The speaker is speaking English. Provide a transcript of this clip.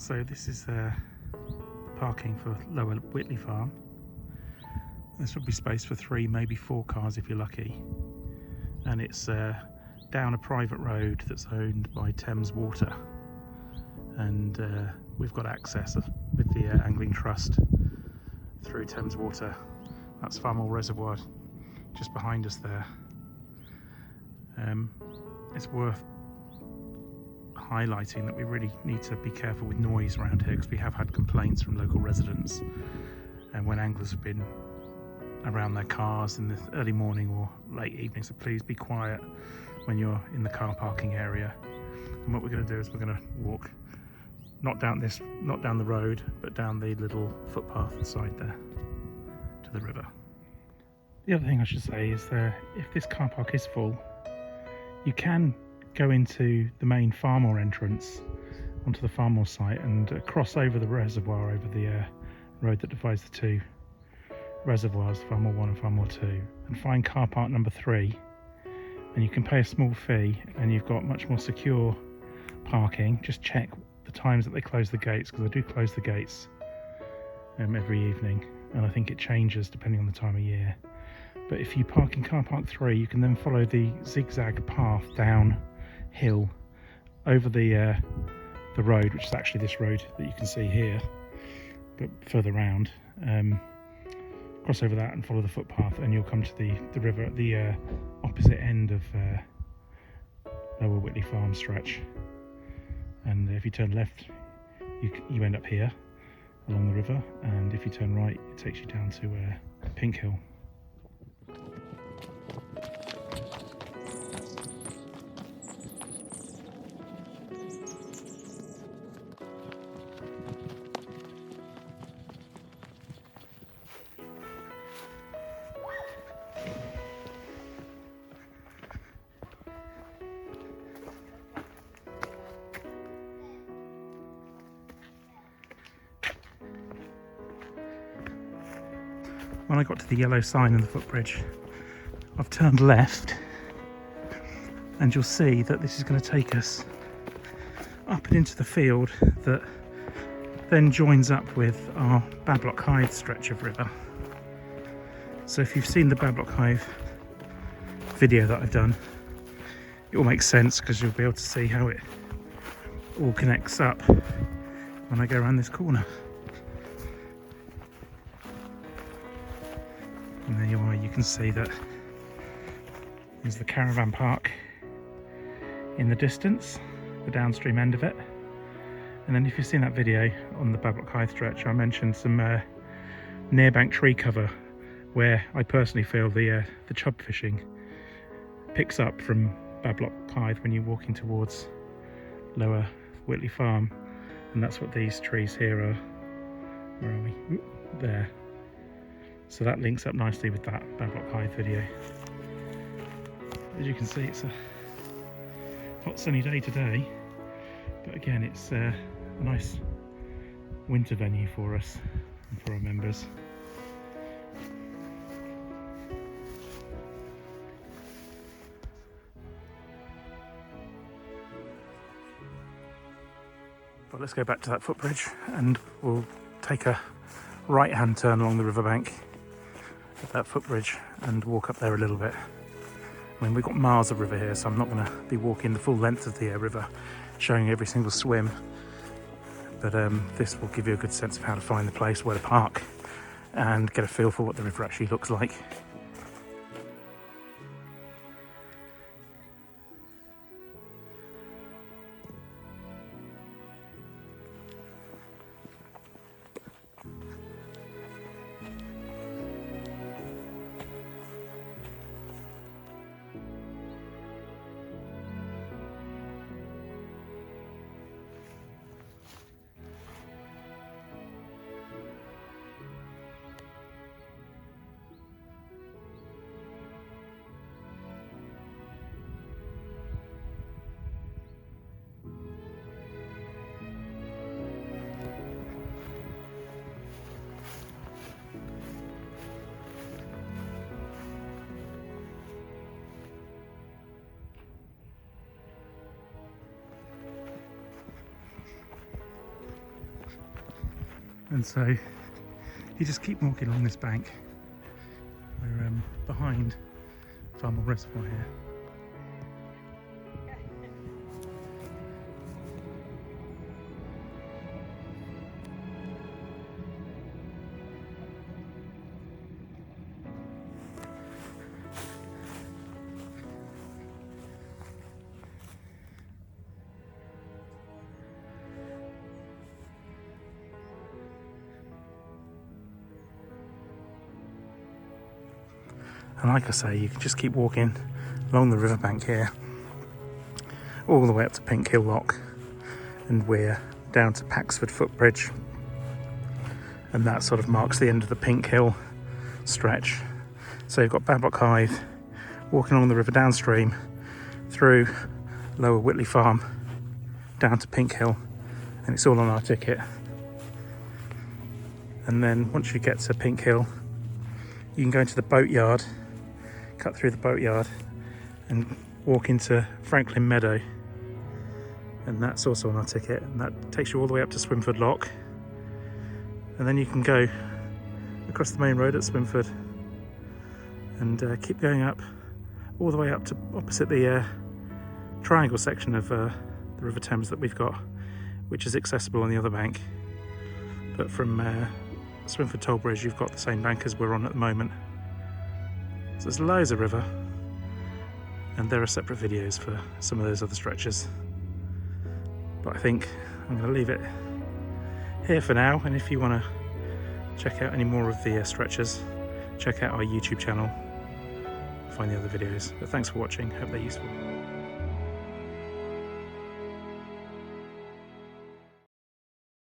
So this is parking for Lower Whitley Farm. This will be space for 3, maybe 4 cars if you're lucky. And it's down a private road that's owned by Thames Water. And we've got access with the Angling Trust through Thames Water. That's Farmoor Reservoir just behind us there. It's worth highlighting that we really need to be careful with noise around here, because we have had complaints from local residents and when anglers have been around their cars in the early morning or late evening, so please be quiet when you're in the car parking area. And what we're going to do is we're going to walk not down the road, but down the little footpath side there to the river. The other thing I should say is that if this car park is full, you can go into the main Farmoor entrance onto the Farmoor site and cross over the reservoir, over the road that divides the two reservoirs, Farmoor 1 and Farmoor 2, and find car park number 3, and you can pay a small fee and you've got much more secure parking. Just check the times that they close the gates, because they do close the gates every evening, and I think it changes depending on the time of year. But if you park in car park 3, you can then follow the zigzag path down hill over the road, which is actually this road that you can see here, but further round. Cross over that and follow the footpath, and you'll come to the river at the opposite end of Lower Whitley Farm stretch. And if you turn left, you end up here along the river, and if you turn right, it takes you down to Pinkhill. When I got to the yellow sign in the footbridge, I've turned left, and you'll see that this is going to take us up and into the field that then joins up with our Bablock Hythe stretch of river. So if you've seen the Bablock Hythe video that I've done, it will make sense, because you'll be able to see how it all connects up when I go around this corner. And there you are, you can see that there's the caravan park in the distance, the downstream end of it. And then if you've seen that video on the Bablock Hythe stretch, I mentioned some near bank tree cover where I personally feel the chub fishing picks up from Bablock Hythe when you're walking towards Lower Whitley Farm. And that's what these trees here are. Where are we? Ooh, there. So that links up nicely with that Bablock Hythe video. As you can see, it's a hot sunny day today, but again, it's a nice winter venue for us and for our members. But let's go back to that footbridge and we'll take a right-hand turn along the riverbank at that footbridge and walk up there a little bit. I mean, we've got miles of river here, so I'm not going to be walking the full length of the river, showing every single swim. But this will give you a good sense of how to find the place, where to park, and get a feel for what the river actually looks like. And so you just keep walking along this bank. We're behind Farmoor Reservoir here. And like I say, you can just keep walking along the riverbank here, all the way up to Pinkhill Lock and we're down to Paxford Footbridge. And that sort of marks the end of the Pinkhill stretch. So you've got Bablock Hythe, walking along the river downstream, through Lower Whitley Farm, down to Pinkhill, and it's all on our ticket. And then once you get to Pinkhill, you can go into the boatyard, cut through the boatyard and walk into Franklin Meadow, and that's also on our ticket, and that takes you all the way up to Swinford Lock, and then you can go across the main road at Swinford and keep going up all the way up to opposite the triangle section of the River Thames that we've got, which is accessible on the other bank. But from Swinford Toll Bridge, you've got the same bank as we're on at the moment. So there's loads of river, and there are separate videos for some of those other stretches. But I think I'm going to leave it here for now, and if you want to check out any more of the stretches, check out our YouTube channel, find the other videos. But thanks for watching, hope they're useful.